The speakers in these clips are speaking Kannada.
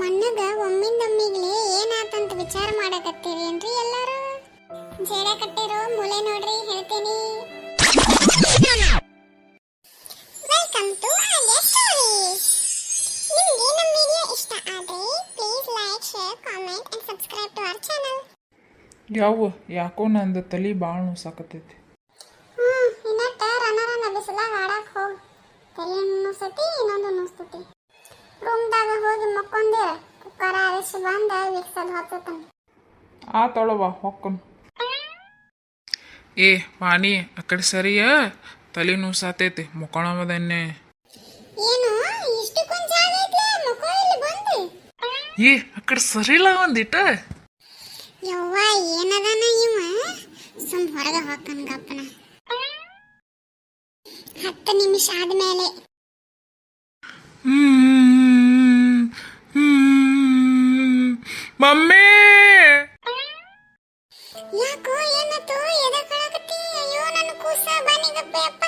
ಅಣ್ಣಗ ಒಮ್ಮಿಂದೊಮ್ಮಿಗ್ಲೆ ಏನಾತಂತ ವಿಚಾರ ಮಾಡಕತ್ತೀರೇನ್ರಿ ಎಲ್ಲಾರು? ಜೇಡ ಕಟ್ಟಿರೋ ಮೂಲೆ ನೋಡ್ರಿ ಹೇಳ್ತೀನಿ. Welcome to Alia stories. ನಿಮಗೆ ನಮ್ಮ ವಿಡಿಯೋ ಇಷ್ಟ ಆದ್ರೆ please like, share, comment and subscribe to our channel. ಯಾಕೋ ನಂದು ತಲೆ ಭಾಳ ನುಸಾಕತ್ತೈತಿ. ಇನ್ನಟ್ಟ ರನ ಬಿಸಿಲಾಗ ಆಡಕ್ ಹೋಗಿ ತಲೆ ನುಸತಿ, ಇನ್ನೊಂದು ನುಸ್ತತಿ. ರೂಮ್ದಾಗ ಹೋಗಿ ಮಕ್ಕೊಂಡೆ ಕುಕ್ಕರ ಅರಿಸಿ ಬಂದ ವಿಕ್ಸಲ್ ಹೊತ್ತತನ. ತೊಳವ ಹೊಕ್ಕನ್. ವಾಣಿ ಆ ಕಡೆ ಸರಿಯ, ತಲೆ ನುಸಾತೈತಿ, ಮುಕ್ಕೊಳಮದನ್ನೇ. ಏನು ಇಷ್ಟಕ್ಕೊಂದು ಜಾಗ ಐತ್ಲೆ ಮಕ್ಕಳು ಇಲ್ಲಿ ಬಂದು? ಆ ಕಡೆ ಸರಿಲ್ಲ ಒಂದಿಟ್ಟ. ಯವ್ವ ಏನದಾನ ಇವ? ಸುಮ್ ಹೊರಗೆ ಹೋಗ್ತಾನ ಗಪ್ಪನ. 10 ನಿಮಿಷ ಆದ್ಮೇಲೆ ಮಮ್ಮಿ ಯಾಕೋ ಏನತ್ತು ಎದಕ್ಕಾಗತ್ತಿ? ಅಯ್ಯೋ ನನ್ನ ಕೂಸ ಬಾನಿಗಪ್ಪೆ ಅಪ್ಪ.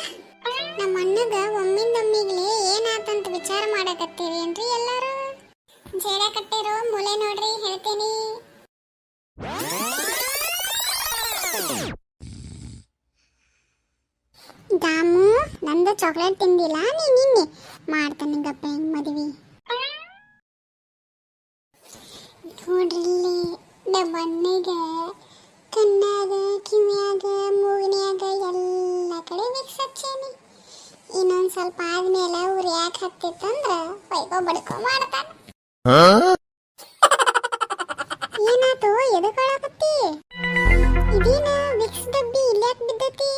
ನಮ್ಮ ಅಣ್ಣಗ ಒಮ್ಮಿಂದೊಮ್ಮಿಗ್ಲೆ ಏನಾತಂತ ವಿಚಾರ ಮಾಡಕತ್ತೀರೇನ್ರಿ ಎಲ್ಲಾರು? ಜೇಡ ಕಟ್ಟಿರೋ ಮೂಲೆ ನೋಡ್ರಿ ಹೇಳ್ತೀನಿ. ದಾಮು ನಂದು ಚಾಕ್ಲೇಟ್ ತಿಂದಿಲ್ಲ, ನೀ ನಿನ್ನೆ ಮಾಡ್ತಾನೆ ಗಪ್ಪ ಹೆಂಗ್ ಮದ್ವಿ. ನೋಡ್ರಿಲ್ಲಿ ನಮ್ಮ ಅಣ್ಣಗ ಕಣ್ಣಾಗ, ಕಿವಿಯಾಗ, ಮೂಗಿನ್ಯಾಗ ಎಲ್ಲ ಕಡೆ ವಿಕ್ಸ್ ಹಚ್ಚೇನಿ. ಇನ್ನೊಂದ್ ಸ್ವಲ್ಪ ಆದ್ಮೇಲೆ ಅವ್ರು ಯಾಕೆ ಹತ್ತಿತ್ತಂದ್ರ ಬೈಕೋ ಬಡ್ಕೋ ಮಾಡ್ತಾನ. ಏನಾತು ಎದಕ್ಕಾಳಕತ್ತಿ? ಇದೇನ ವಿಕ್ಸ್ ಡಬ್ಬಿ ಇಲ್ಯಾಕ್ ಬಿದ್ದತಿ?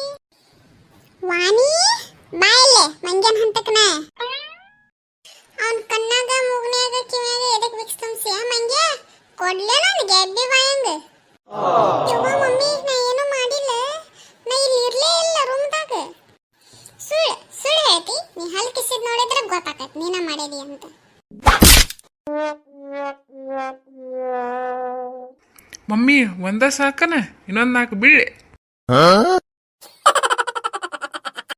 ವಾಣಿ ಬಾಯಲ್ಲೇ ಮಂಗ್ಯಾನ್ ಹಂತಕನ. ಅವನ್ ಕಣ್ಣಾಗ, ಮೂಗ್ನ್ಯಾಗ, ಕಿವಿಯಾಗ ಎದಕ್ ವಿಕ್ಸ್ ತುಂಬ್ಸಿಯ ಮಂಗ್ಯ? ಕೊಡ್ಲೇ ನನಗೆ ಎಬ್ಬಿ ಬಾಯಂಗ. ಯವ್ವ ಮಮ್ಮಿ ನಾ ಏನೂ ಮಾಡಿಲ್ಲ, ನಾ ಇಲ್ಲಿ ಇರ್ಲೇ ಇಲ್ಲ ರೂಮ್ದಾಗ. ಸುಳ್ಳು ಹೇಳ್ತಿ? ನೀ ಹಲ್ ಕಿಸಿದ್ ನೋಡಿದ್ರೆ ಗೊತ್ತಾಕತ್ ನೀನ ಮಾಡಿದಿ ಅಂತ. ಮಮ್ಮಿ ಒಂದ ಸಾಕನ, ಇನ್ನೊಂದ್ 4 ಬೀಳಿ.